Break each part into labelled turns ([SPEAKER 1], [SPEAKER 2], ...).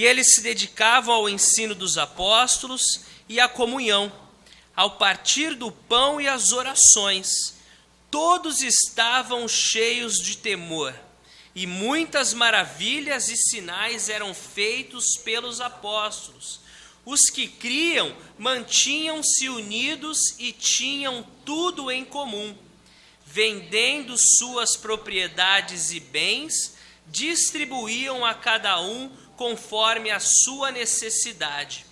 [SPEAKER 1] E eles se dedicavam ao ensino dos apóstolos e à comunhão, ao partir do pão e às orações. Todos estavam cheios de temor, e muitas maravilhas e sinais eram feitos pelos apóstolos. Os que criam mantinham-se unidos e tinham tudo em comum. Vendendo suas propriedades e bens, distribuíam a cada um conforme a sua necessidade.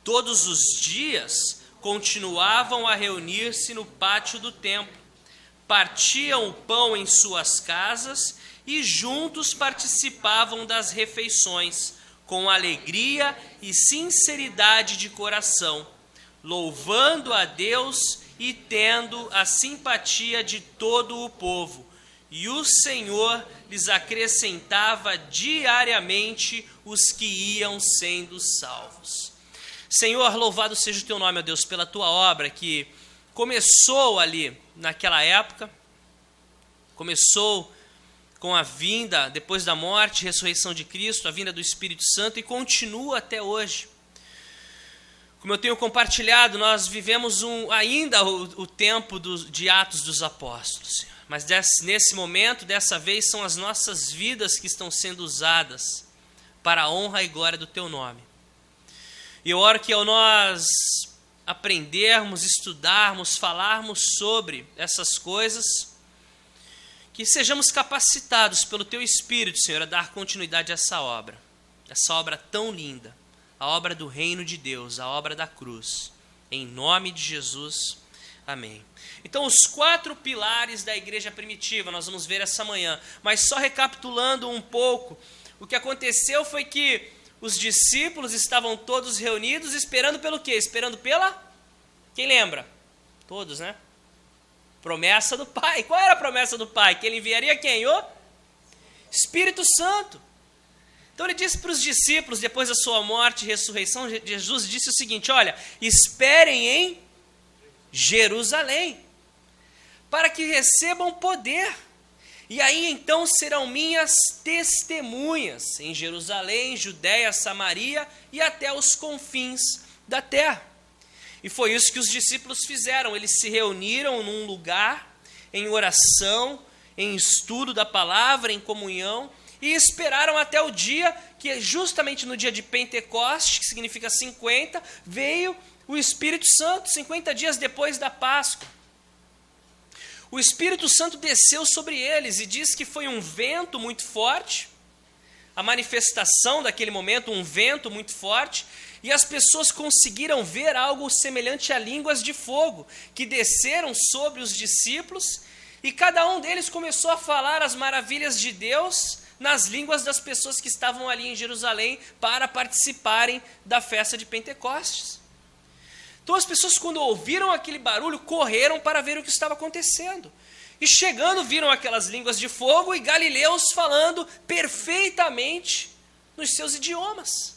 [SPEAKER 1] Todos os dias continuavam a reunir-se no pátio do templo, partiam o pão em suas casas e juntos participavam das refeições, com alegria e sinceridade de coração, louvando a Deus e tendo a simpatia de todo o povo. E o Senhor lhes acrescentava diariamente os que iam sendo salvos. Senhor, louvado seja o teu nome, ó Deus, pela tua obra que começou ali naquela época, começou com a vinda, depois da morte e ressurreição de Cristo, a vinda do Espírito Santo, e continua até hoje. Como eu tenho compartilhado, nós vivemos ainda o tempo de Atos dos Apóstolos, Senhor. Mas nesse momento, dessa vez, são as nossas vidas que estão sendo usadas para a honra e glória do teu nome. E eu oro que ao nós aprendermos, estudarmos, falarmos sobre essas coisas, que sejamos capacitados pelo teu Espírito, Senhor, a dar continuidade a essa obra tão linda, a obra do reino de Deus, a obra da cruz. Em nome de Jesus, amém. Então, os 4 pilares da igreja primitiva, nós vamos ver essa manhã. Mas só recapitulando um pouco, o que aconteceu foi que os discípulos estavam todos reunidos, esperando pelo quê? Esperando pela... Quem lembra? Todos, né? Promessa do Pai. Qual era a promessa do Pai? Que ele enviaria quem? O Espírito Santo. Então ele disse para os discípulos, depois da sua morte e ressurreição, Jesus disse o seguinte: olha, esperem em Jerusalém, para que recebam poder, e aí então serão minhas testemunhas em Jerusalém, Judéia, Samaria e até os confins da terra. E foi isso que os discípulos fizeram. Eles se reuniram num lugar, em oração, em estudo da palavra, em comunhão, e esperaram até o dia que, justamente no dia de Pentecostes, que significa 50, veio o Espírito Santo, 50 dias depois da Páscoa. O Espírito Santo desceu sobre eles e diz que foi um vento muito forte, a manifestação daquele momento, um vento muito forte, e as pessoas conseguiram ver algo semelhante a línguas de fogo, que desceram sobre os discípulos, e cada um deles começou a falar as maravilhas de Deus nas línguas das pessoas que estavam ali em Jerusalém para participarem da festa de Pentecostes. Então as pessoas, quando ouviram aquele barulho, correram para ver o que estava acontecendo. E chegando, viram aquelas línguas de fogo e galileus falando perfeitamente nos seus idiomas.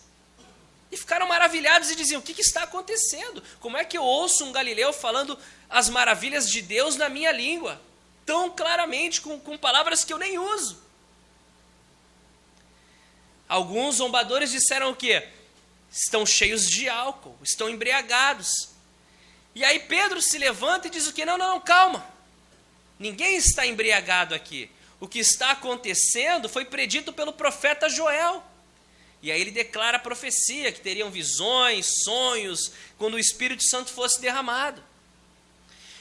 [SPEAKER 1] E ficaram maravilhados e diziam: o que está acontecendo? Como é que eu ouço um galileu falando as maravilhas de Deus na minha língua? Tão claramente, com palavras que eu nem uso. Alguns zombadores disseram o quê? Estão cheios de álcool, estão embriagados. E aí Pedro se levanta e diz o quê? Não, calma. Ninguém está embriagado aqui. O que está acontecendo foi predito pelo profeta Joel. E aí ele declara a profecia, que teriam visões, sonhos, quando o Espírito Santo fosse derramado.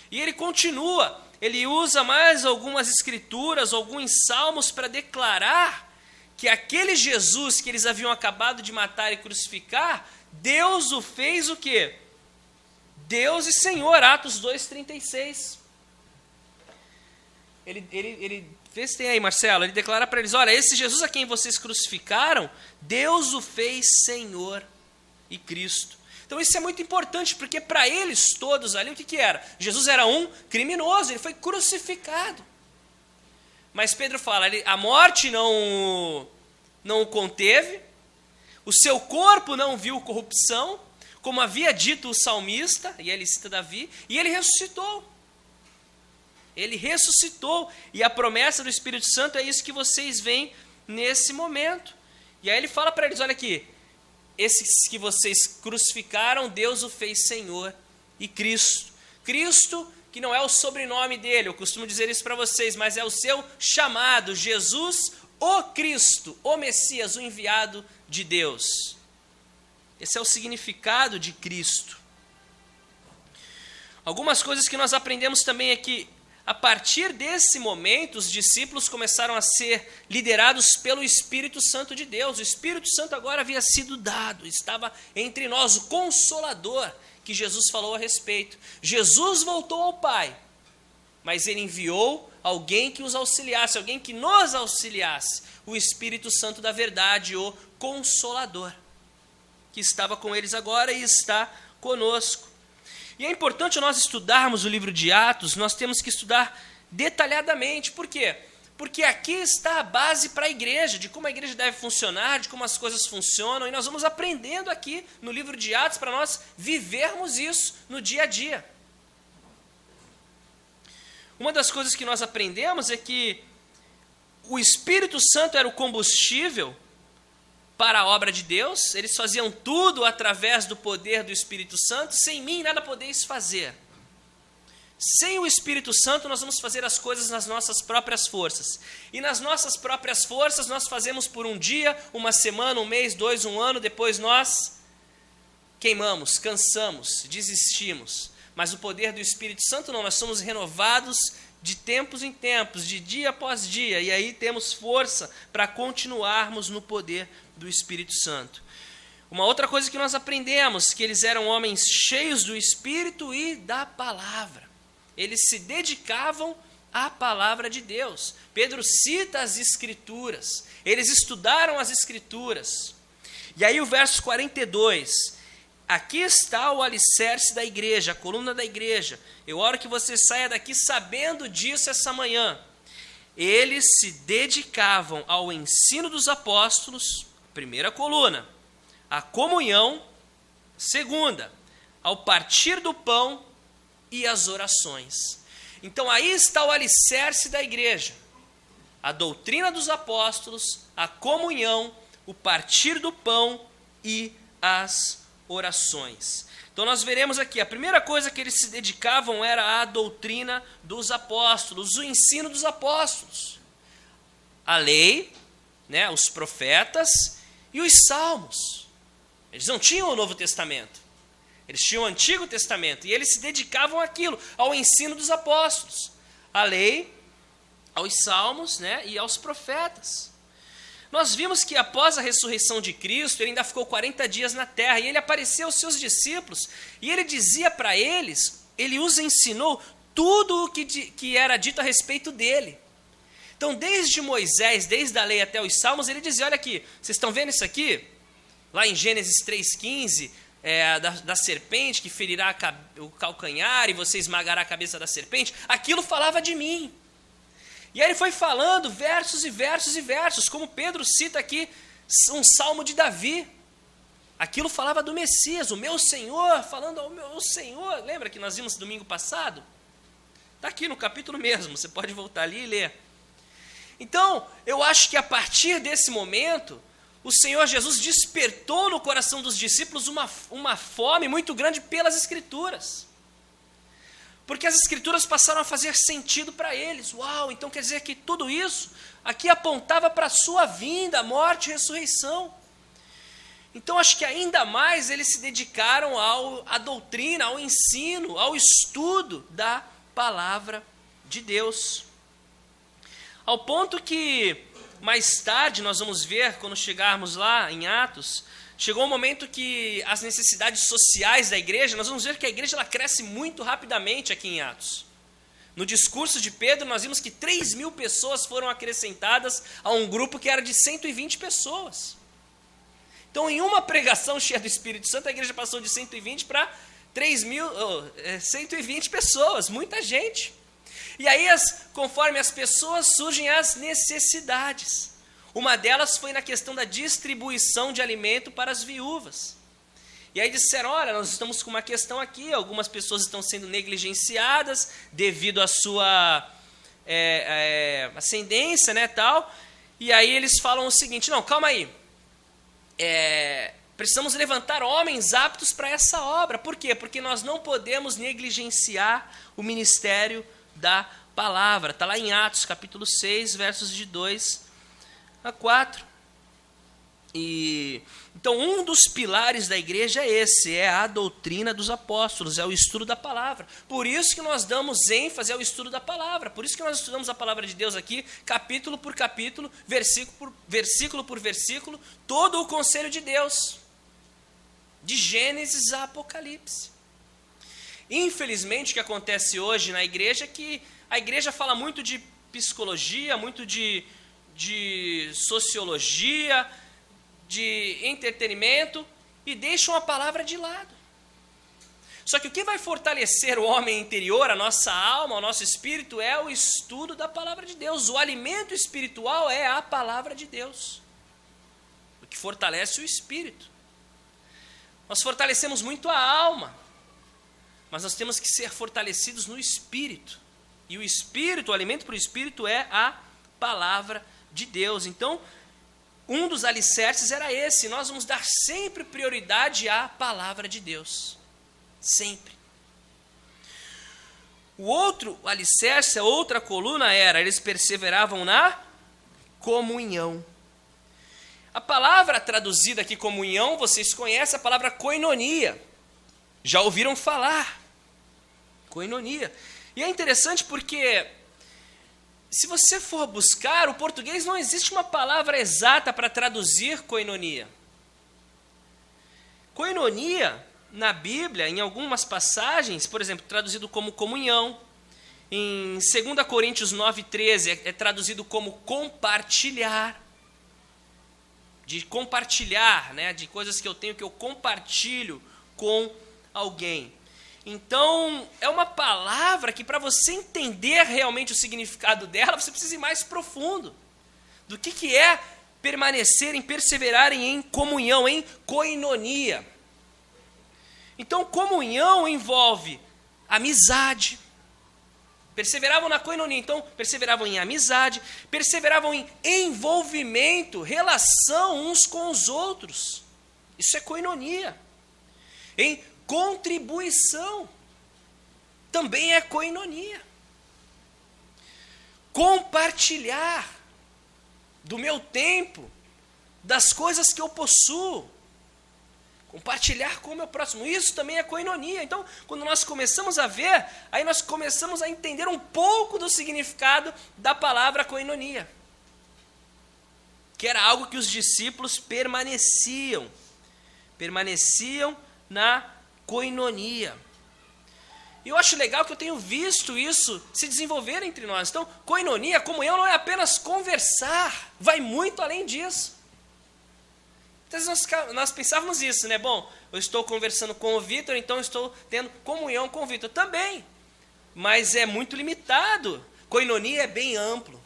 [SPEAKER 1] E ele continua, ele usa mais algumas escrituras, alguns salmos para declarar que aquele Jesus que eles haviam acabado de matar e crucificar, Deus o fez o quê? Deus e Senhor, Atos 2,36. Ele fez, tem aí, Marcelo, ele declara para eles: olha, esse Jesus a quem vocês crucificaram, Deus o fez Senhor e Cristo. Então isso é muito importante, porque para eles todos ali, o que era? Jesus era um criminoso, ele foi crucificado. Mas Pedro fala, a morte não o conteve, o seu corpo não viu corrupção, como havia dito o salmista, e ele cita Davi, e ele ressuscitou. Ele ressuscitou, e a promessa do Espírito Santo é isso que vocês veem nesse momento. E aí ele fala para eles, olha aqui, esses que vocês crucificaram, Deus o fez Senhor e Cristo. Cristo, que não é o sobrenome dele, eu costumo dizer isso para vocês, mas é o seu chamado, Jesus, o Cristo, o Messias, o enviado de Deus. Esse é o significado de Cristo. Algumas coisas que nós aprendemos também é que, a partir desse momento, os discípulos começaram a ser liderados pelo Espírito Santo de Deus. O Espírito Santo agora havia sido dado, estava entre nós, o Consolador, que Jesus falou a respeito. Jesus voltou ao Pai, mas ele enviou alguém que os auxiliasse, alguém que nos auxiliasse, o Espírito Santo da verdade, o Consolador, que estava com eles agora e está conosco. E é importante nós estudarmos o livro de Atos, nós temos que estudar detalhadamente. Por quê? Porque aqui está a base para a igreja, de como a igreja deve funcionar, de como as coisas funcionam, e nós vamos aprendendo aqui no livro de Atos para nós vivermos isso no dia a dia. Uma das coisas que nós aprendemos é que o Espírito Santo era o combustível para a obra de Deus, eles faziam tudo através do poder do Espírito Santo. Sem mim nada podeis fazer. Sem o Espírito Santo nós vamos fazer as coisas nas nossas próprias forças. E nas nossas próprias forças nós fazemos por um dia, uma semana, um mês, 2, um ano, depois nós queimamos, cansamos, desistimos. Mas o poder do Espírito Santo não, nós somos renovados de tempos em tempos, de dia após dia, e aí temos força para continuarmos no poder do Espírito Santo. Uma outra coisa que nós aprendemos, que eles eram homens cheios do Espírito e da palavra. Eles se dedicavam à palavra de Deus. Pedro cita as Escrituras, eles estudaram as Escrituras. E aí o verso 42, aqui está o alicerce da igreja, a coluna da igreja. Eu oro que você saia daqui sabendo disso essa manhã. Eles se dedicavam ao ensino dos apóstolos, primeira coluna, à comunhão, segunda, ao partir do pão e às orações. Então aí está o alicerce da igreja, a doutrina dos apóstolos, a comunhão, o partir do pão e as orações. Então nós veremos aqui, a primeira coisa que eles se dedicavam era a doutrina dos apóstolos, o ensino dos apóstolos. A lei, né, os profetas e os salmos. Eles não tinham o Novo Testamento, eles tinham o Antigo Testamento, e eles se dedicavam àquilo, ao ensino dos apóstolos, à lei, aos salmos, né, e aos profetas. Nós vimos que após a ressurreição de Cristo, ele ainda ficou 40 dias na terra, e ele apareceu aos seus discípulos, e ele dizia para eles, ele os ensinou tudo o que era dito a respeito dele. Então, desde Moisés, desde a lei até os salmos, ele dizia, olha aqui, vocês estão vendo isso aqui? Lá em Gênesis 3,15, da serpente que ferirá o calcanhar e você esmagará a cabeça da serpente, aquilo falava de mim. E aí ele foi falando versos e versos e versos, como Pedro cita aqui um salmo de Davi. Aquilo falava do Messias, o meu Senhor, falando ao meu Senhor. Lembra que nós vimos domingo passado? Está aqui no capítulo mesmo, você pode voltar ali e ler. Então, eu acho que a partir desse momento, o Senhor Jesus despertou no coração dos discípulos uma fome muito grande pelas Escrituras. Porque as Escrituras passaram a fazer sentido para eles. Uau, então quer dizer que tudo isso aqui apontava para a sua vinda, morte e ressurreição. Então acho que ainda mais eles se dedicaram à doutrina, ao ensino, ao estudo da palavra de Deus. Ao ponto que mais tarde nós vamos ver, quando chegarmos lá em Atos, chegou um momento que as necessidades sociais da igreja, nós vamos ver que a igreja ela cresce muito rapidamente aqui em Atos. No discurso de Pedro, nós vimos que 3.000 pessoas foram acrescentadas a um grupo que era de 120 pessoas. Então, em uma pregação cheia do Espírito Santo, a igreja passou de 120 para 120 pessoas, muita gente. E aí, conforme as pessoas, surgem as necessidades. Uma delas foi na questão da distribuição de alimento para as viúvas. E aí disseram, olha, nós estamos com uma questão aqui, algumas pessoas estão sendo negligenciadas devido à sua ascendência, né, tal. E aí eles falam o seguinte, não, calma aí, Precisamos levantar homens aptos para essa obra. Por quê? Porque nós não podemos negligenciar o ministério da palavra. Está lá em Atos, capítulo 6, versos de 2 a 4. Então, um dos pilares da igreja é esse, é a doutrina dos apóstolos, é o estudo da palavra. Por isso que nós damos ênfase ao estudo da palavra, por isso que nós estudamos a palavra de Deus aqui, capítulo por capítulo, versículo por versículo, todo o conselho de Deus, de Gênesis a Apocalipse. Infelizmente, o que acontece hoje na igreja é que a igreja fala muito de psicologia, muito de sociologia, de entretenimento, e deixam a palavra de lado. Só que o que vai fortalecer o homem interior, a nossa alma, o nosso espírito, é o estudo da palavra de Deus. O alimento espiritual é a palavra de Deus, o que fortalece o espírito. Nós fortalecemos muito a alma, mas nós temos que ser fortalecidos no espírito. E o espírito, o alimento para o espírito é a palavra de Deus. Então, um dos alicerces era esse. Nós vamos dar sempre prioridade à palavra de Deus. Sempre. O outro alicerce, a outra coluna era, eles perseveravam na comunhão. A palavra traduzida aqui comunhão, vocês conhecem a palavra koinonia. Já ouviram falar? Koinonia. E é interessante porque, se você for buscar, o português não existe uma palavra exata para traduzir koinonia. Koinonia, na Bíblia, em algumas passagens, por exemplo, traduzido como comunhão. Em 2 Coríntios 9,13 é traduzido como compartilhar. De compartilhar, né, de coisas que eu tenho que eu compartilho com alguém. Então, é uma palavra que, para você entender realmente o significado dela, você precisa ir mais profundo. Do que é permanecerem, perseverarem em comunhão, em koinonia. Então, comunhão envolve amizade. Perseveravam na koinonia, então perseveravam em amizade, perseveravam em envolvimento, relação uns com os outros. Isso é koinonia. Em contribuição, também é koinonia. Compartilhar do meu tempo, das coisas que eu possuo, compartilhar com o meu próximo, isso também é koinonia. Então, quando nós começamos a ver, aí nós começamos a entender um pouco do significado da palavra koinonia, que era algo que os discípulos permaneciam na koinonia. E eu acho legal que eu tenho visto isso se desenvolver entre nós. Então, koinonia, comunhão, não é apenas conversar, vai muito além disso. Às vezes nós pensávamos isso, né? Bom, eu estou conversando com o Vitor, então eu estou tendo comunhão com o Vitor também. Mas é muito limitado. Koinonia é bem amplo.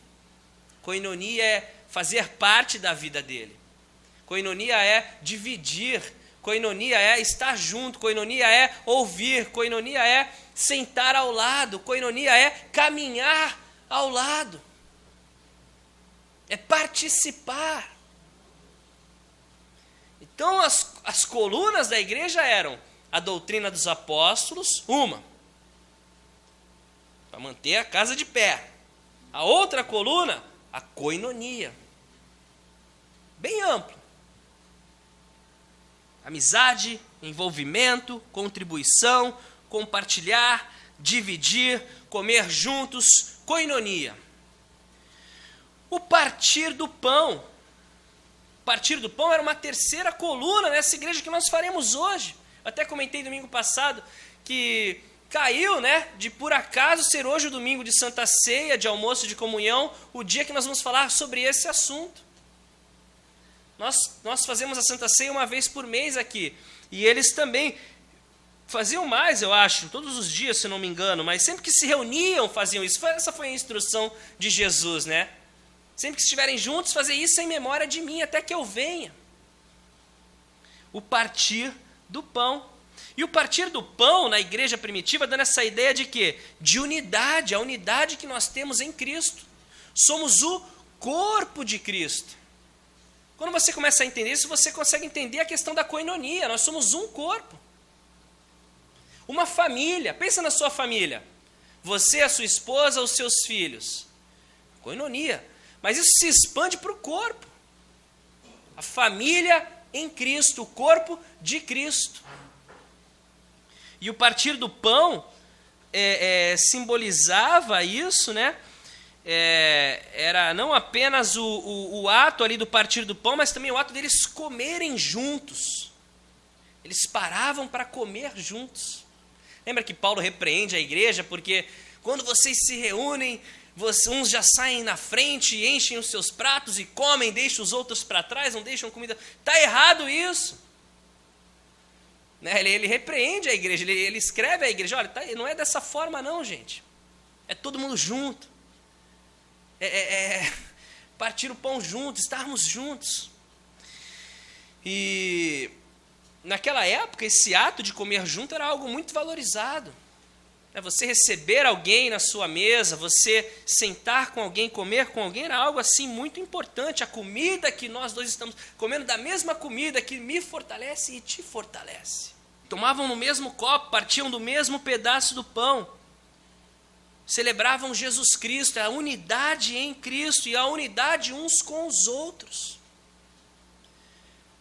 [SPEAKER 1] Koinonia é fazer parte da vida dele. Koinonia é dividir. Koinonia é estar junto, koinonia é ouvir, koinonia é sentar ao lado, koinonia é caminhar ao lado, é participar. Então as colunas da igreja eram a doutrina dos apóstolos, uma, para manter a casa de pé. A outra coluna, a koinonia, bem amplo. Amizade, envolvimento, contribuição, compartilhar, dividir, comer juntos, koinonia. O partir do pão. O partir do pão era uma terceira coluna nessa igreja que nós faremos hoje. Eu até comentei domingo passado que caiu, né, de por acaso ser hoje o domingo de Santa Ceia, de almoço de comunhão, o dia que nós vamos falar sobre esse assunto. Nós fazemos a Santa Ceia uma vez por mês aqui. E eles também faziam mais, eu acho, todos os dias, se não me engano, mas sempre que se reuniam faziam isso. Essa foi a instrução de Jesus, né? Sempre que estiverem juntos, fazer isso em memória de mim, até que eu venha. O partir do pão. E o partir do pão, na igreja primitiva, dando essa ideia de quê? De unidade, a unidade que nós temos em Cristo. Somos o corpo de Cristo. Quando você começa a entender isso, você consegue entender a questão da koinonia. Nós somos um corpo. Uma família. Pensa na sua família. Você, a sua esposa, os seus filhos. Koinonia. Mas isso se expande para o corpo. A família em Cristo, o corpo de Cristo. E o partir do pão simbolizava isso, né? Era não apenas o ato ali do partir do pão, mas também o ato deles comerem juntos. Eles paravam para comer juntos. Lembra que Paulo repreende a igreja porque quando vocês se reúnem, uns já saem na frente e enchem os seus pratos e comem, deixam os outros para trás, não deixam comida. Está errado isso. Né? Ele repreende a igreja, ele escreve à igreja, olha, não é dessa forma não, gente. É todo mundo junto. Partir o pão juntos, estarmos juntos. E naquela época, esse ato de comer junto era algo muito valorizado. Você receber alguém na sua mesa, você sentar com alguém, comer com alguém, era algo assim muito importante. A comida que nós dois estamos comendo, da mesma comida que me fortalece e te fortalece. Tomavam no mesmo copo, partiam do mesmo pedaço do pão. Celebravam Jesus Cristo, a unidade em Cristo e a unidade uns com os outros.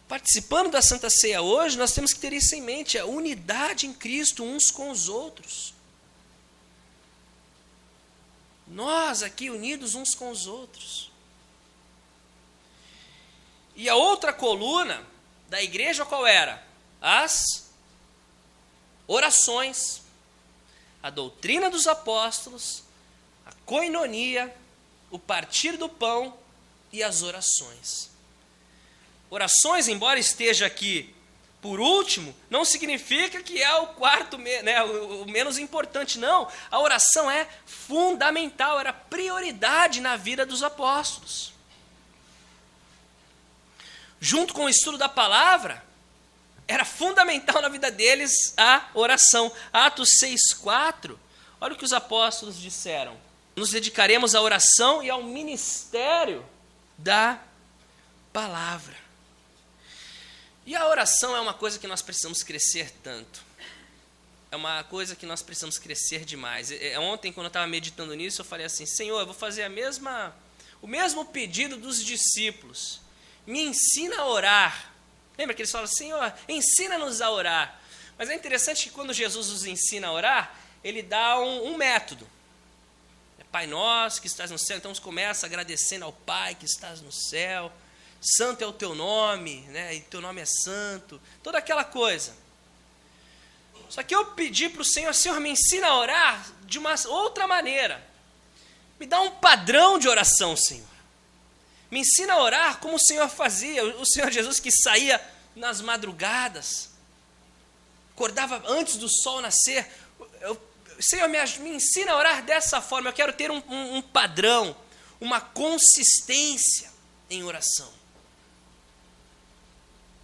[SPEAKER 1] Participando da Santa Ceia hoje, nós temos que ter isso em mente, a unidade em Cristo uns com os outros. Nós aqui unidos uns com os outros. E a outra coluna da igreja qual era? As orações, a doutrina dos apóstolos, a koinonia, o partir do pão e as orações. Orações, embora esteja aqui por último, não significa que é o quarto, né, o menos importante, não. A oração é fundamental, era prioridade na vida dos apóstolos. Junto com o estudo da palavra, era fundamental na vida deles a oração. Atos 6,4, olha o que os apóstolos disseram. Nos dedicaremos à oração e ao ministério da palavra. E a oração é uma coisa que nós precisamos crescer tanto. É uma coisa que nós precisamos crescer demais. Ontem, quando eu estava meditando nisso, eu falei assim, Senhor, eu vou fazer o mesmo pedido dos discípulos. Me ensina a orar. Lembra que eles falam, Senhor, ensina-nos a orar. Mas é interessante que quando Jesus nos ensina a orar, ele dá um método. Pai nosso que estás no céu, então começa agradecendo ao Pai que estás no céu. Santo é o teu nome, né? E teu nome é santo, toda aquela coisa. Só que eu pedi para o Senhor, Senhor, me ensina a orar de uma outra maneira. Me dá um padrão de oração, Senhor. Me ensina a orar como o Senhor fazia, o Senhor Jesus que saía nas madrugadas, acordava antes do sol nascer. Senhor, me ensina a orar dessa forma, eu quero ter um padrão, uma consistência em oração.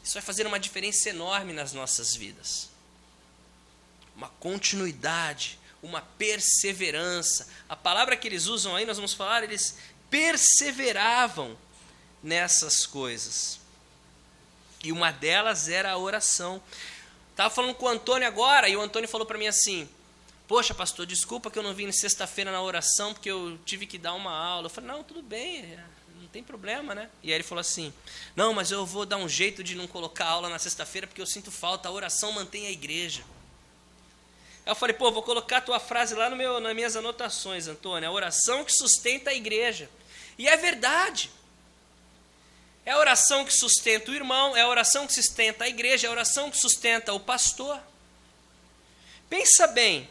[SPEAKER 1] Isso vai fazer uma diferença enorme nas nossas vidas. Uma continuidade, uma perseverança. A palavra que eles usam aí, nós vamos falar, eles perseveravam nessas coisas. E uma delas era a oração. Estava falando com o Antônio agora, e o Antônio falou para mim assim, poxa, pastor, desculpa que eu não vim sexta-feira na oração, porque eu tive que dar uma aula. Eu falei, não, tudo bem, não tem problema, né? E aí ele falou assim, não, mas eu vou dar um jeito de não colocar aula na sexta-feira, porque eu sinto falta, a oração mantém a igreja. Aí eu falei, vou colocar a tua frase lá nas minhas anotações, Antônio, a oração que sustenta a igreja. E é verdade. É a oração que sustenta o irmão, é a oração que sustenta a igreja, é a oração que sustenta o pastor. Pensa bem,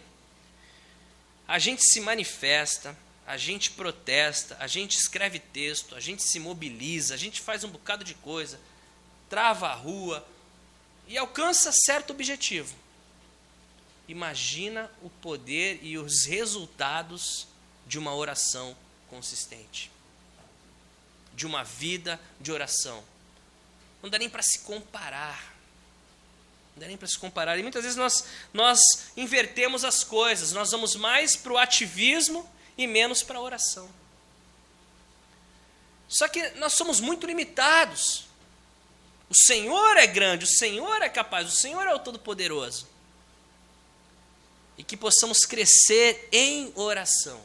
[SPEAKER 1] a gente se manifesta, a gente protesta, a gente escreve texto, a gente se mobiliza, a gente faz um bocado de coisa, trava a rua e alcança certo objetivo. Imagina o poder e os resultados de uma oração consistente, de uma vida de oração. Não dá nem para se comparar. Não dá nem para se comparar. E muitas vezes nós invertemos as coisas. Nós vamos mais para o ativismo e menos para a oração. Só que nós somos muito limitados. O Senhor é grande, o Senhor é capaz, o Senhor é o Todo-Poderoso. E que possamos crescer em oração.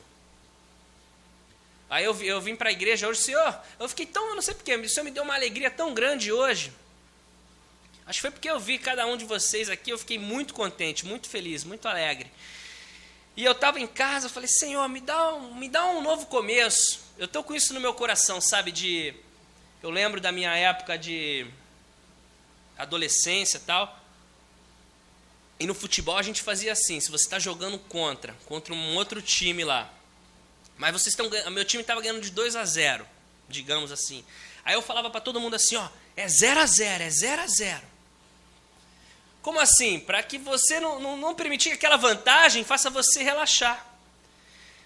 [SPEAKER 1] Aí eu vim para a igreja hoje, Senhor, eu fiquei tão, eu não sei porquê, o Senhor me deu uma alegria tão grande hoje. Acho que foi porque eu vi cada um de vocês aqui, eu fiquei muito contente, muito feliz, muito alegre. E eu estava em casa, eu falei, Senhor, me dá um novo começo. Eu estou com isso no meu coração, sabe, eu lembro da minha época de adolescência e tal. E no futebol a gente fazia assim, se você está jogando contra um outro time lá, mas vocês estão ganhando, meu time estava ganhando de 2-0, digamos assim. Aí eu falava para todo mundo assim, ó, é 0-0, é 0-0. Como assim? Para que você não permitir que aquela vantagem faça você relaxar.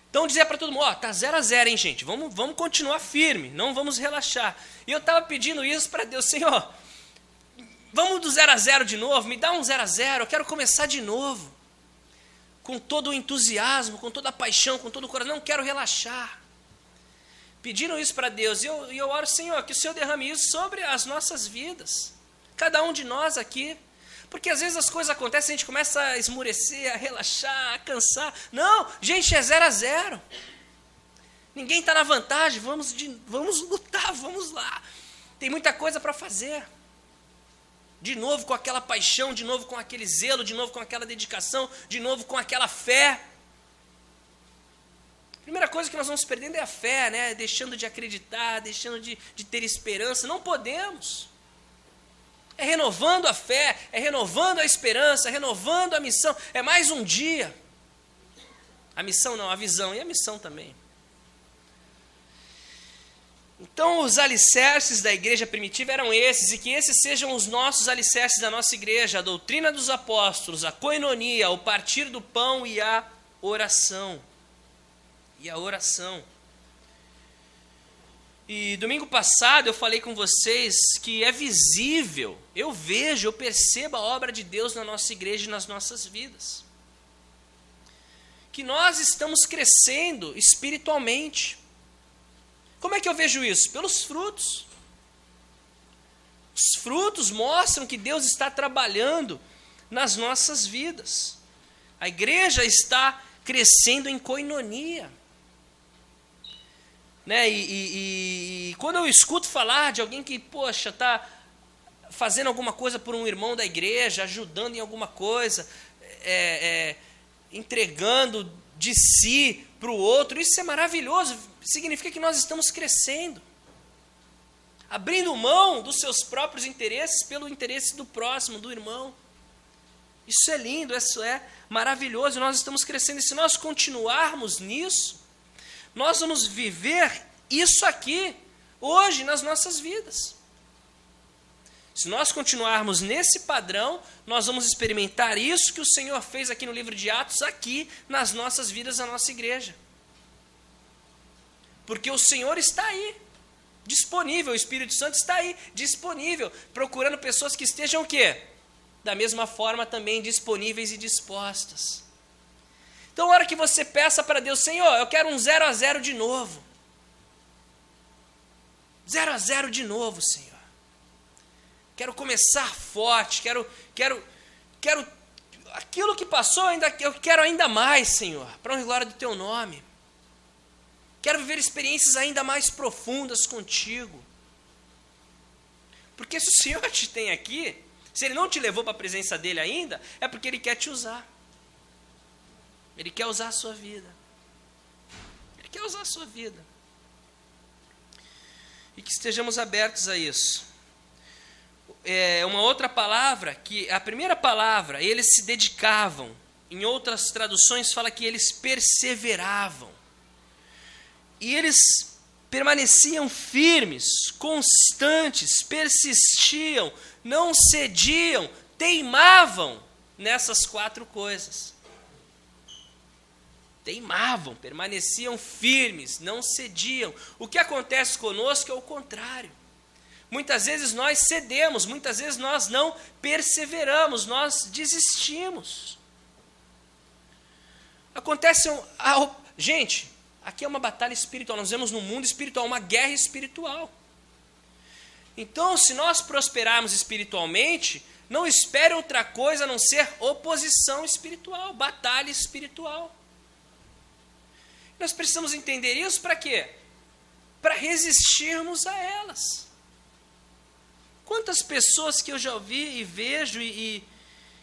[SPEAKER 1] Então eu dizia para todo mundo, ó, tá 0-0, hein, gente, vamos continuar firme, não vamos relaxar. E eu estava pedindo isso para Deus, Senhor, vamos do 0-0 de novo, me dá um 0-0, eu quero começar de novo. Com todo o entusiasmo, com toda a paixão, com todo o coração, não quero relaxar. Pedindo isso para Deus, e eu oro, Senhor, que o Senhor derrame isso sobre as nossas vidas. Cada um de nós aqui. Porque às vezes as coisas acontecem, a gente começa a esmurecer, a relaxar, a cansar. Não, gente, é 0-0. Ninguém está na vantagem, vamos lutar, vamos lá. Tem muita coisa para fazer. De novo com aquela paixão, de novo com aquele zelo, de novo com aquela dedicação, de novo com aquela fé. A primeira coisa que nós vamos perdendo é a fé, né? Deixando de acreditar, deixando de ter esperança. Não podemos. É renovando a fé, é renovando a esperança, é renovando a missão. É mais um dia. A missão não, a visão e a missão também. Então, os alicerces da igreja primitiva eram esses, e que esses sejam os nossos alicerces da nossa igreja, a doutrina dos apóstolos, a koinonia, o partir do pão e a oração. E domingo passado eu falei com vocês que é visível, eu percebo a obra de Deus na nossa igreja e nas nossas vidas. Que nós estamos crescendo espiritualmente. Como é que eu vejo isso? Pelos frutos. Os frutos mostram que Deus está trabalhando nas nossas vidas. A igreja está crescendo em koinonia. Né? E quando eu escuto falar de alguém que, poxa, está fazendo alguma coisa por um irmão da igreja, ajudando em alguma coisa, entregando de si para o outro, isso é maravilhoso, significa que nós estamos crescendo, abrindo mão dos seus próprios interesses pelo interesse do próximo, do irmão. Isso é lindo, isso é maravilhoso, nós estamos crescendo, e se nós continuarmos nisso, nós vamos viver isso aqui, hoje, nas nossas vidas. Se nós continuarmos nesse padrão, nós vamos experimentar isso que o Senhor fez aqui no livro de Atos, aqui nas nossas vidas, na nossa igreja. Porque o Senhor está aí, disponível, o Espírito Santo está aí, disponível, procurando pessoas que estejam o quê? Da mesma forma também disponíveis e dispostas. Então, a hora que você peça para Deus, Senhor, eu quero um 0-0 de novo. 0-0 de novo, Senhor. Quero começar forte, quero aquilo que passou, eu quero ainda mais, Senhor, para a glória do Teu nome. Quero viver experiências ainda mais profundas contigo. Porque se o Senhor te tem aqui, se Ele não te levou para a presença dEle ainda, é porque Ele quer te usar. Ele quer usar a sua vida. Ele quer usar a sua vida. E que estejamos abertos a isso. Uma outra palavra, que a primeira palavra, eles se dedicavam. Em outras traduções fala que eles perseveravam. E eles permaneciam firmes, constantes, persistiam, não cediam, teimavam nessas 4 coisas. Teimavam, permaneciam firmes, não cediam. O que acontece conosco é o contrário. Muitas vezes nós cedemos, muitas vezes nós não perseveramos, nós desistimos. Gente, aqui é uma batalha espiritual, nós vemos no mundo espiritual uma guerra espiritual. Então, se nós prosperarmos espiritualmente, não espere outra coisa a não ser oposição espiritual, batalha espiritual. Nós precisamos entender isso para quê? Para resistirmos a elas. Quantas pessoas que eu já ouvi e vejo e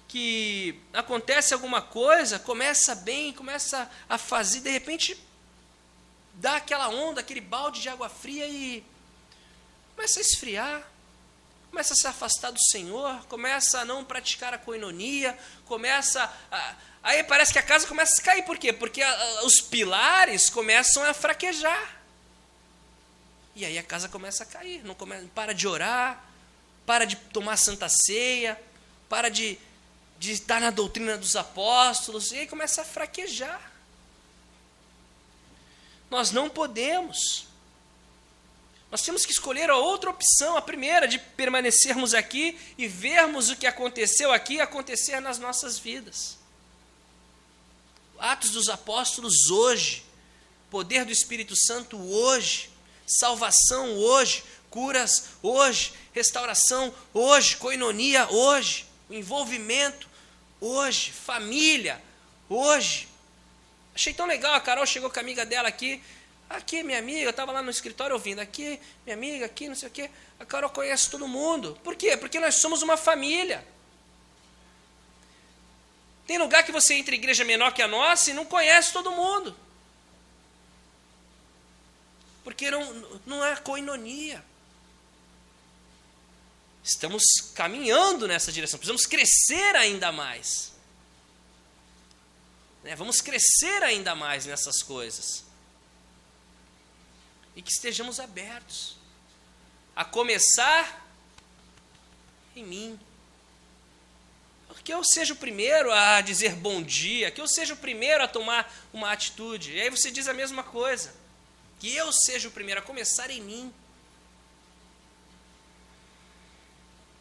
[SPEAKER 1] que acontece alguma coisa, começa bem, começa a fazer, de repente dá aquela onda, aquele balde de água fria e começa a esfriar, começa a se afastar do Senhor, começa a não praticar a koinonia, aí parece que a casa começa a cair. Por quê? Porque os pilares começam a fraquejar. E aí a casa começa a cair, para de orar, para de tomar santa ceia, para de estar na doutrina dos apóstolos, e aí começa a fraquejar. Nós não podemos. Nós temos que escolher a outra opção, a primeira, de permanecermos aqui e vermos o que aconteceu aqui acontecer nas nossas vidas. Atos dos Apóstolos hoje, poder do Espírito Santo hoje, salvação hoje, curas hoje, restauração hoje, koinonia hoje, o envolvimento hoje, família hoje. Achei tão legal, a Carol chegou com a amiga dela aqui, minha amiga, eu estava lá no escritório ouvindo, aqui, minha amiga, aqui, não sei o quê. A Carol conhece todo mundo. Por quê? Porque nós somos uma família. Tem lugar que você entra em igreja menor que a nossa e não conhece todo mundo. Porque não é koinonia. Estamos caminhando nessa direção, precisamos crescer ainda mais. Vamos crescer ainda mais nessas coisas. E que estejamos abertos a começar em mim. Que eu seja o primeiro a dizer bom dia, que eu seja o primeiro a tomar uma atitude. E aí você diz a mesma coisa. Que eu seja o primeiro a começar em mim.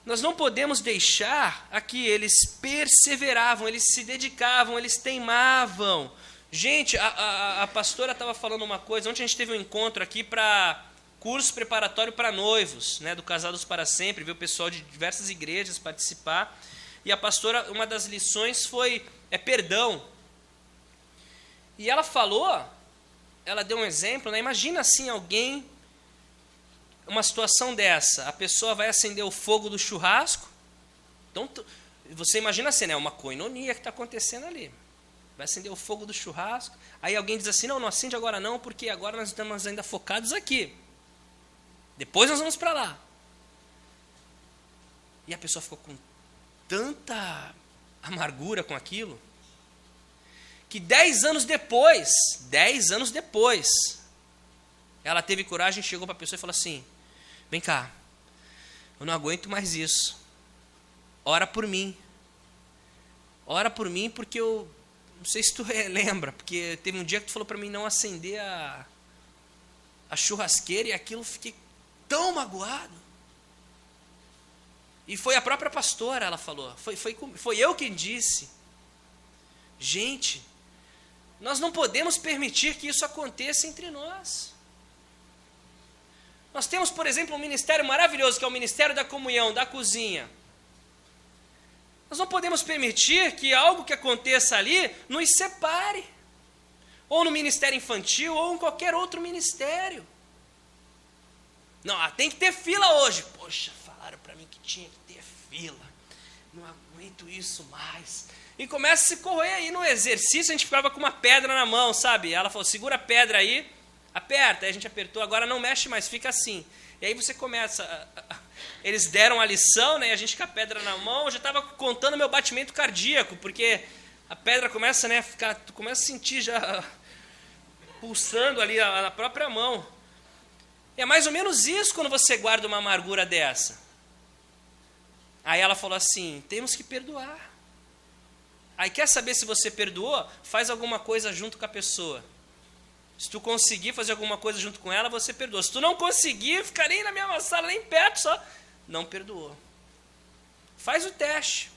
[SPEAKER 1] Nós não podemos deixar aqui, eles perseveravam, eles se dedicavam, eles teimavam. Gente, a pastora estava falando uma coisa, ontem a gente teve um encontro aqui para curso preparatório para noivos, do Casados para Sempre, veio o pessoal de diversas igrejas participar, e a pastora, uma das lições foi perdão. E ela falou, ela deu um exemplo, imagina assim alguém, uma situação dessa, a pessoa vai acender o fogo do churrasco, então você imagina assim, uma koinonia que está acontecendo ali. Vai acender o fogo do churrasco. Aí alguém diz assim, não acende agora não, porque agora nós estamos ainda focados aqui. Depois nós vamos para lá. E a pessoa ficou com tanta amargura com aquilo, que 10 anos depois, ela teve coragem, chegou para a pessoa e falou assim, vem cá, eu não aguento mais isso. Ora por mim porque eu não sei se tu lembra, porque teve um dia que tu falou para mim não acender a churrasqueira e aquilo eu fiquei tão magoado. E foi a própria pastora, ela falou, foi eu quem disse. Gente, nós não podemos permitir que isso aconteça entre nós. Nós temos, por exemplo, um ministério maravilhoso, que é o Ministério da Comunhão, da cozinha. Nós não podemos permitir que algo que aconteça ali nos separe. Ou no ministério infantil, ou em qualquer outro ministério. Não, tem que ter fila hoje. Poxa, falaram para mim que tinha que ter fila. Não aguento isso mais. E começa a se correr aí no exercício, a gente ficava com uma pedra na mão, sabe? Ela falou, segura a pedra aí, aperta. Aí a gente apertou, agora não mexe mais, fica assim. E aí você começa, eles deram a lição, e a gente com a pedra na mão, eu já estava contando meu batimento cardíaco, porque a pedra começa, tu começa a sentir já pulsando ali na própria mão. E é mais ou menos isso quando você guarda uma amargura dessa. Aí ela falou assim, temos que perdoar. Aí quer saber se você perdoou? Faz alguma coisa junto com a pessoa. Se tu conseguir fazer alguma coisa junto com ela, você perdoa. Se tu não conseguir, fica nem na mesma sala, nem perto, só não perdoou. Faz o teste.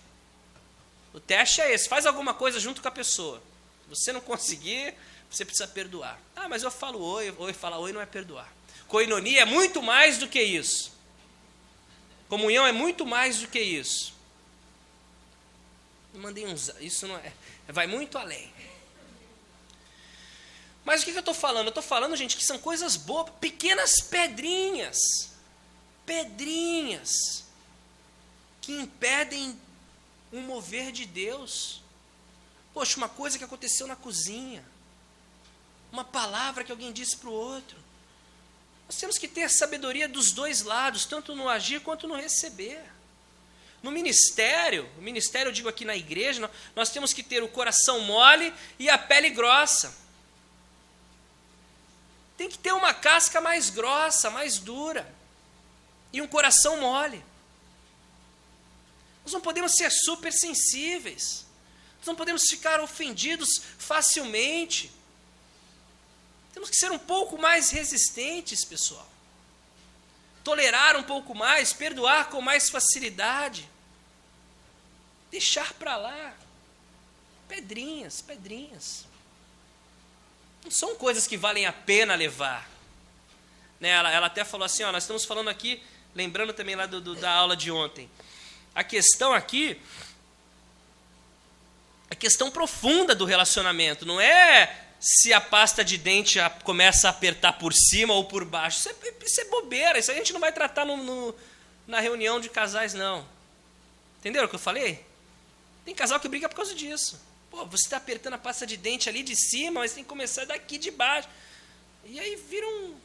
[SPEAKER 1] O teste é esse, faz alguma coisa junto com a pessoa. Se você não conseguir, você precisa perdoar. Mas eu falo oi, falar oi não é perdoar. Koinonia é muito mais do que isso. Comunhão é muito mais do que isso. Isso não é. Vai muito além. Mas o que eu estou falando? Eu estou falando, gente, que são coisas boas, pequenas pedrinhas. Pedrinhas que impedem um mover de Deus. Poxa, uma coisa que aconteceu na cozinha. Uma palavra que alguém disse para o outro. Nós temos que ter a sabedoria dos dois lados, tanto no agir quanto no receber. No ministério, eu digo aqui na igreja, nós temos que ter o coração mole e a pele grossa. Tem que ter uma casca mais grossa, mais dura. E um coração mole. Nós não podemos ser super sensíveis. Nós não podemos ficar ofendidos facilmente. Temos que ser um pouco mais resistentes, pessoal. Tolerar um pouco mais, perdoar com mais facilidade. Deixar para lá. Pedrinhas. Não são coisas que valem a pena levar. Né? Ela até falou assim, nós estamos falando aqui, lembrando também lá da aula de ontem. A questão aqui, a questão profunda do relacionamento, não é se a pasta de dente começa a apertar por cima ou por baixo. Isso é bobeira, isso a gente não vai tratar na reunião de casais, não. Entenderam o que eu falei? Tem casal que briga por causa disso. Pô, você está apertando a pasta de dente ali de cima, mas tem que começar daqui de baixo. E aí vira um...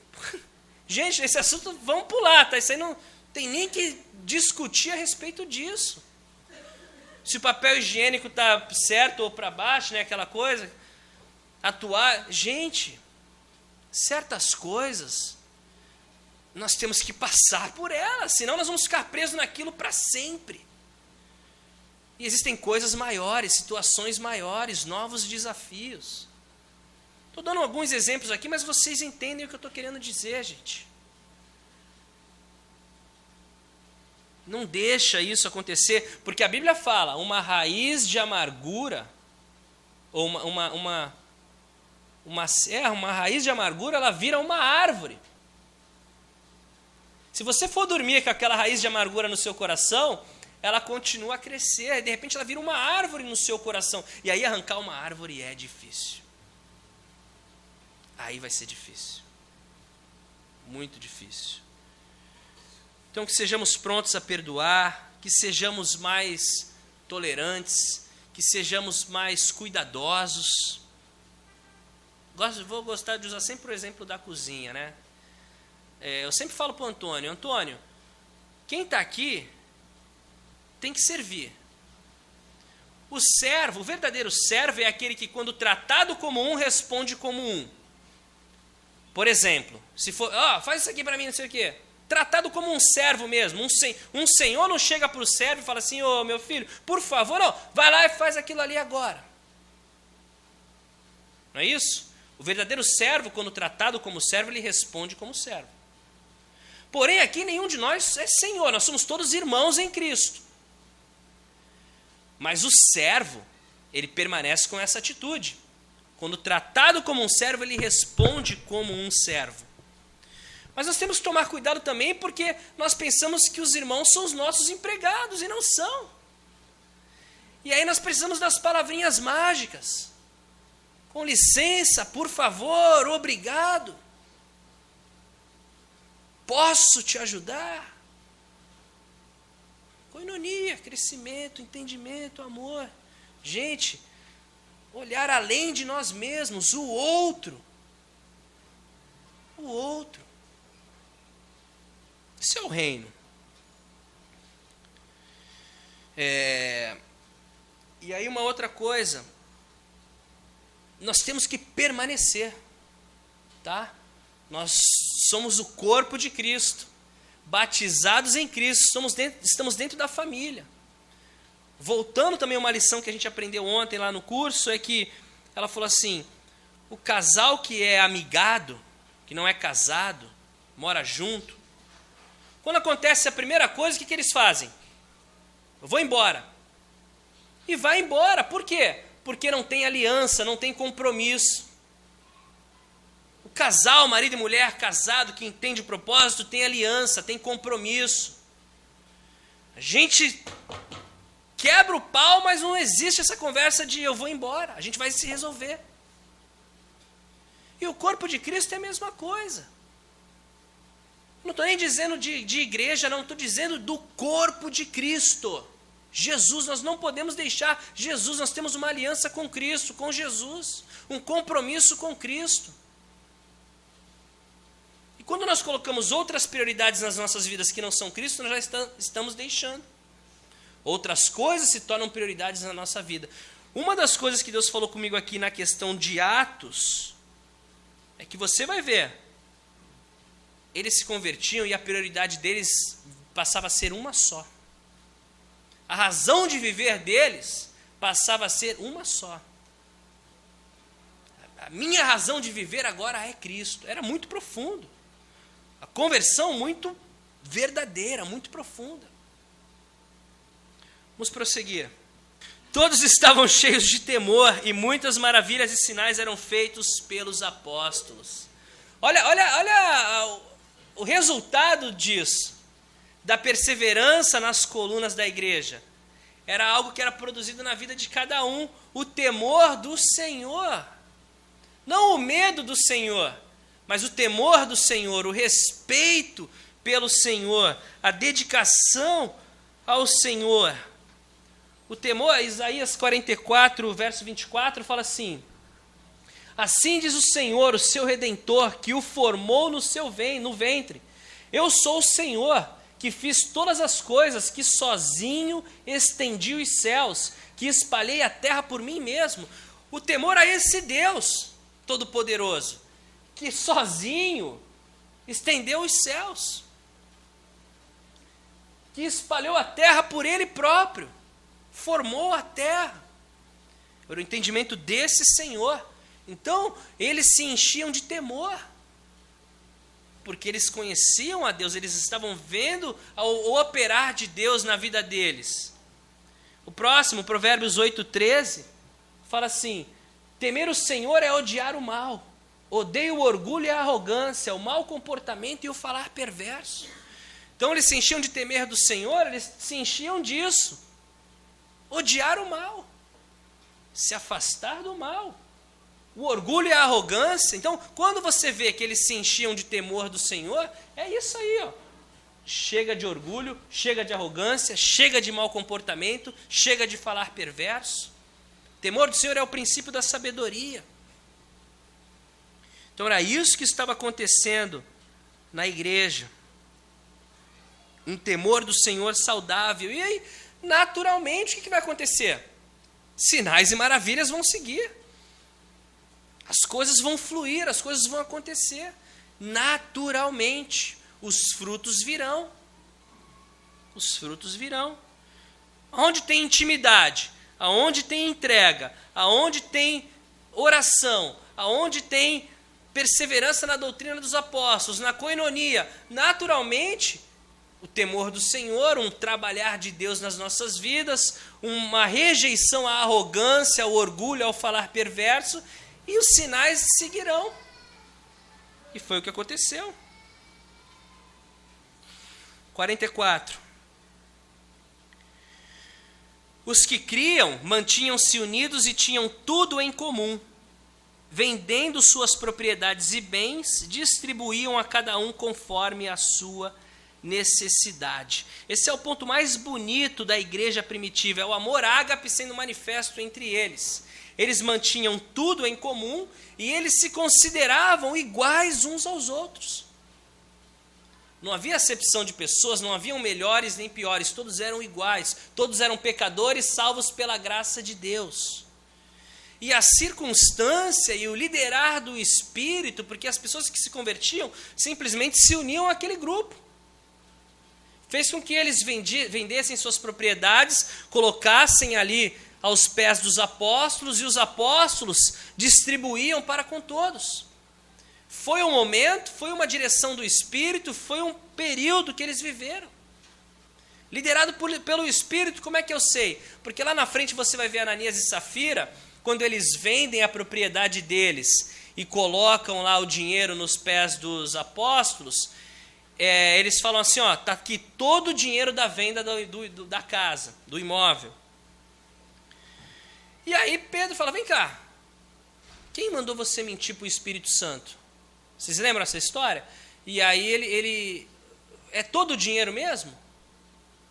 [SPEAKER 1] Gente, esse assunto, vamos pular, tá? Isso aí não tem nem que discutir a respeito disso. Se o papel higiênico está certo ou para baixo, né? Aquela coisa... Atuar, gente, certas coisas, nós temos que passar por elas, senão nós vamos ficar presos naquilo para sempre. E existem coisas maiores, situações maiores, novos desafios. Estou dando alguns exemplos aqui, mas vocês entendem o que eu estou querendo dizer, gente. Não deixa isso acontecer, porque a Bíblia fala, uma raiz de amargura, ou uma raiz de amargura, ela vira uma árvore. Se você for dormir com aquela raiz de amargura no seu coração, ela continua a crescer, e de repente ela vira uma árvore no seu coração. E aí arrancar uma árvore é difícil. Aí vai ser difícil. Muito difícil. Então que sejamos prontos a perdoar, que sejamos mais tolerantes, que sejamos mais cuidadosos. Vou gostar de usar sempre o exemplo da cozinha, né? Eu sempre falo para o Antônio, quem está aqui tem que servir. O verdadeiro servo é aquele que, quando tratado como um, responde como um. Por exemplo, se for, faz isso aqui para mim, não sei o quê. Tratado como um servo mesmo. Um senhor não chega para o servo e fala assim, meu filho, por favor, vai lá e faz aquilo ali agora. Não é isso? O verdadeiro servo, quando tratado como servo, ele responde como servo. Porém, aqui nenhum de nós é senhor, nós somos todos irmãos em Cristo. Mas o servo, ele permanece com essa atitude. Quando tratado como um servo, ele responde como um servo. Mas nós temos que tomar cuidado também, porque nós pensamos que os irmãos são os nossos empregados, e não são. E aí nós precisamos das palavrinhas mágicas. Com licença, por favor, obrigado. Posso te ajudar? Koinonia, crescimento, entendimento, amor. Gente, olhar além de nós mesmos, o outro. O outro. Isso é o reino. E aí uma outra coisa, nós temos que permanecer, tá? Nós somos o corpo de Cristo, batizados em Cristo, estamos dentro da família. Voltando também a uma lição que a gente aprendeu ontem lá no curso, é que ela falou assim, o casal que é amigado, que não é casado, mora junto, quando acontece a primeira coisa, o que eles fazem? Eu vou embora. E vai embora, por quê? Porque não tem aliança, não tem compromisso. O casal, marido e mulher casado, que entende o propósito, tem aliança, tem compromisso. A gente quebra o pau, mas não existe essa conversa de eu vou embora, a gente vai se resolver. E o corpo de Cristo é a mesma coisa. Não estou nem dizendo de igreja, não, estou dizendo do corpo de Cristo. Jesus, nós não podemos deixar Jesus, nós temos uma aliança com Cristo, com Jesus, um compromisso com Cristo. E quando nós colocamos outras prioridades nas nossas vidas que não são Cristo, nós já estamos deixando. Outras coisas se tornam prioridades na nossa vida. Uma das coisas que Deus falou comigo aqui na questão de Atos, é que você vai ver, eles se convertiam e a prioridade deles passava a ser uma só. A razão de viver deles passava a ser uma só. A minha razão de viver agora é Cristo. Era muito profundo. A conversão muito verdadeira, muito profunda. Vamos prosseguir. Todos estavam cheios de temor e muitas maravilhas e sinais eram feitos pelos apóstolos. Olha o resultado disso, da perseverança nas colunas da igreja. Era algo que era produzido na vida de cada um, o temor do Senhor. Não o medo do Senhor, mas o temor do Senhor, o respeito pelo Senhor, a dedicação ao Senhor. O temor, Isaías 44, verso 24, fala assim: assim diz o Senhor, o seu Redentor, que o formou no ventre. Eu sou o Senhor, que fiz todas as coisas, que sozinho estendi os céus, que espalhei a terra por mim mesmo. O temor a esse Deus Todo-Poderoso, que sozinho estendeu os céus, que espalhou a terra por Ele próprio, formou a terra. Era o entendimento desse Senhor. Então, eles se enchiam de temor, porque eles conheciam a Deus, eles estavam vendo o operar de Deus na vida deles. O próximo, Provérbios 8:13, fala assim: temer o Senhor é odiar o mal, odeio o orgulho e a arrogância, o mau comportamento e o falar perverso. Então eles se enchiam de temer do Senhor, eles se enchiam disso, odiar o mal, se afastar do mal. O orgulho e a arrogância. Então, quando você vê que eles se enchiam de temor do Senhor, é isso aí, ó. Chega de orgulho, chega de arrogância, chega de mau comportamento, chega de falar perverso. Temor do Senhor é o princípio da sabedoria. Então, era isso que estava acontecendo na igreja. Um temor do Senhor saudável. E aí, naturalmente, o que vai acontecer? Sinais e maravilhas vão seguir. As coisas vão fluir, as coisas vão acontecer. Naturalmente, os frutos virão. Os frutos virão. Onde tem intimidade, aonde tem entrega, aonde tem oração, aonde tem perseverança na doutrina dos apóstolos, na coinonia, naturalmente, o temor do Senhor, um trabalhar de Deus nas nossas vidas, uma rejeição à arrogância, ao orgulho, ao falar perverso, e os sinais seguirão. E foi o que aconteceu. 44. Os que criam mantinham-se unidos e tinham tudo em comum. Vendendo suas propriedades e bens, distribuíam a cada um conforme a sua necessidade. Esse é o ponto mais bonito da igreja primitiva, é o amor ágape sendo manifesto entre eles. Eles mantinham tudo em comum e eles se consideravam iguais uns aos outros. Não havia acepção de pessoas, não haviam melhores nem piores, todos eram iguais, todos eram pecadores salvos pela graça de Deus. E a circunstância e o liderar do Espírito, porque as pessoas que se convertiam simplesmente se uniam àquele grupo, fez com que eles vendessem suas propriedades, colocassem ali aos pés dos apóstolos, e os apóstolos distribuíam para com todos. Foi um momento, foi uma direção do Espírito, foi um período que eles viveram. Liderado pelo Espírito, como é que eu sei? Porque lá na frente você vai ver Ananias e Safira, quando eles vendem a propriedade deles e colocam lá o dinheiro nos pés dos apóstolos, eles falam assim, ó, tá aqui todo o dinheiro da venda da casa, do imóvel. E aí Pedro fala, vem cá, quem mandou você mentir para o Espírito Santo? Vocês lembram essa história? E aí ele é todo o dinheiro mesmo?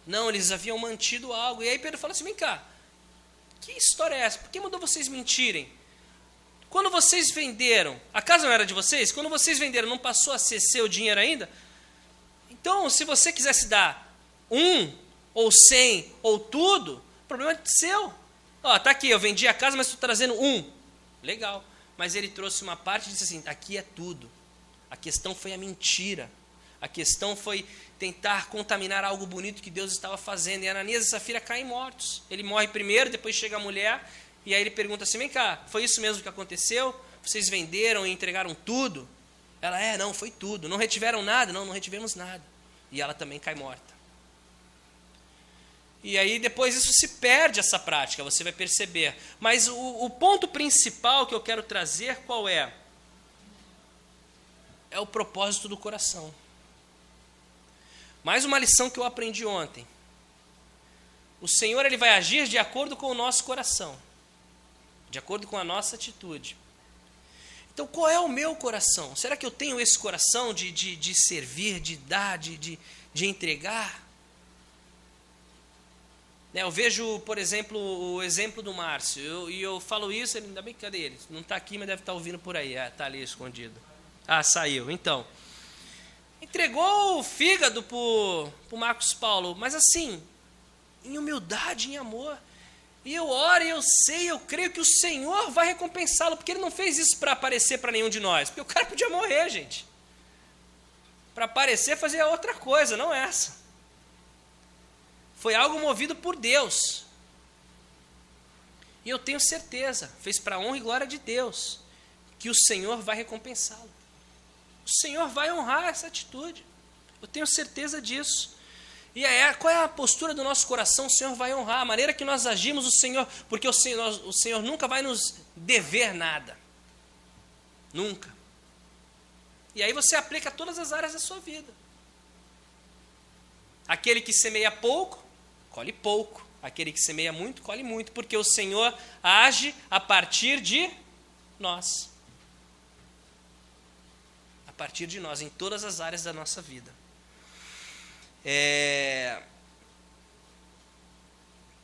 [SPEAKER 1] Não, eles haviam mantido algo. E aí Pedro fala assim, vem cá, que história é essa? Por que mandou vocês mentirem? Quando vocês venderam, a casa não era de vocês? Quando vocês venderam, não passou a ser seu dinheiro ainda? Então, se você quisesse dar 1, ou 100, ou tudo, o problema é seu. Ó, tá aqui, eu vendi a casa, mas estou trazendo 1. Legal. Mas ele trouxe uma parte e disse assim, aqui é tudo. A questão foi a mentira. A questão foi tentar contaminar algo bonito que Deus estava fazendo. E Ananias e Safira caem mortos. Ele morre primeiro, depois chega a mulher, e aí ele pergunta assim, vem cá, foi isso mesmo que aconteceu? Vocês venderam e entregaram tudo? Ela, não, foi tudo. Não retiveram nada? Não retivemos nada. E ela também cai morta. E aí depois isso se perde, essa prática, você vai perceber. Mas o ponto principal que eu quero trazer, qual é? É o propósito do coração. Mais uma lição que eu aprendi ontem. O Senhor ele vai agir de acordo com o nosso coração. De acordo com a nossa atitude. Então, qual é o meu coração? Será que eu tenho esse coração de servir, de dar, de entregar? Eu vejo, por exemplo, o exemplo do Márcio. E eu falo isso, ainda bem que cadê ele? Não está aqui, mas deve estar ouvindo por aí. Está ali escondido. Saiu. Então, entregou o fígado para o Marcos Paulo, mas assim, em humildade, em amor. E eu oro, eu sei, eu creio que o Senhor vai recompensá-lo, porque ele não fez isso para aparecer para nenhum de nós, porque o cara podia morrer, gente. Para aparecer, fazer outra coisa, não essa. Foi algo movido por Deus. E eu tenho certeza, fez para a honra e glória de Deus, que o Senhor vai recompensá-lo. O Senhor vai honrar essa atitude. Eu tenho certeza disso. E qual é a postura do nosso coração? O Senhor vai honrar. A maneira que nós agimos, o Senhor, porque o Senhor nunca vai nos dever nada. Nunca. E aí você aplica a todas as áreas da sua vida. Aquele que semeia pouco, colhe pouco. Aquele que semeia muito, colhe muito. Porque o Senhor age a partir de nós. A partir de nós, em todas as áreas da nossa vida.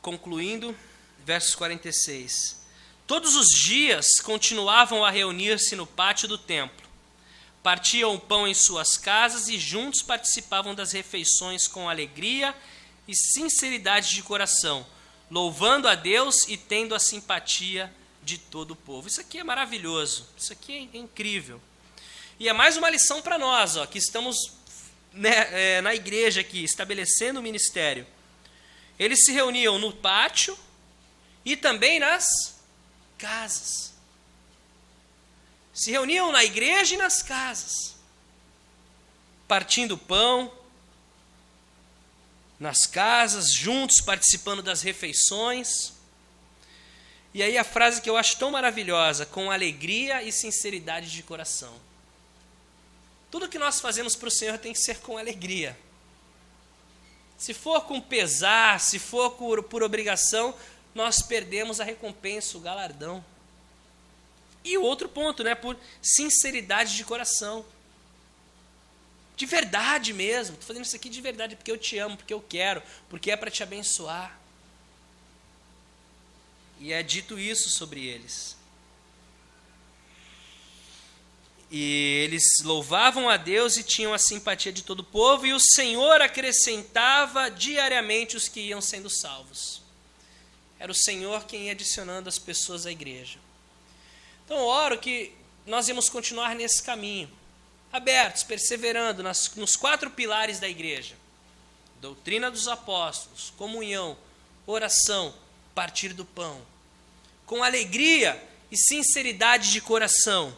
[SPEAKER 1] Concluindo, versos 46. Todos os dias continuavam a reunir-se no pátio do templo. Partiam o pão em suas casas e juntos participavam das refeições com alegria e sinceridade de coração, louvando a Deus e tendo a simpatia de todo o povo. Isso aqui é maravilhoso, isso aqui é incrível. E é mais uma lição para nós, que estamos na igreja aqui, estabelecendo o ministério. Eles se reuniam no pátio e também nas casas. Se reuniam na igreja e nas casas, partindo pão, nas casas, juntos, participando das refeições. E aí a frase que eu acho tão maravilhosa, com alegria e sinceridade de coração. Tudo que nós fazemos para o Senhor tem que ser com alegria. Se for com pesar, se for por obrigação, nós perdemos a recompensa, o galardão. E o outro ponto, por sinceridade de coração. De verdade mesmo. Estou fazendo isso aqui de verdade, porque eu te amo, porque eu quero, porque é para te abençoar. E é dito isso sobre eles. E eles louvavam a Deus e tinham a simpatia de todo o povo, e o Senhor acrescentava diariamente os que iam sendo salvos. Era o Senhor quem ia adicionando as pessoas à igreja. Então eu oro que nós íamos continuar nesse caminho, abertos, perseverando nos 4 pilares da igreja. Doutrina dos apóstolos, comunhão, oração, partir do pão. Com alegria e sinceridade de coração.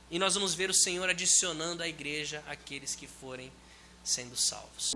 [SPEAKER 1] E nós vamos ver o Senhor adicionando à igreja aqueles que forem sendo salvos.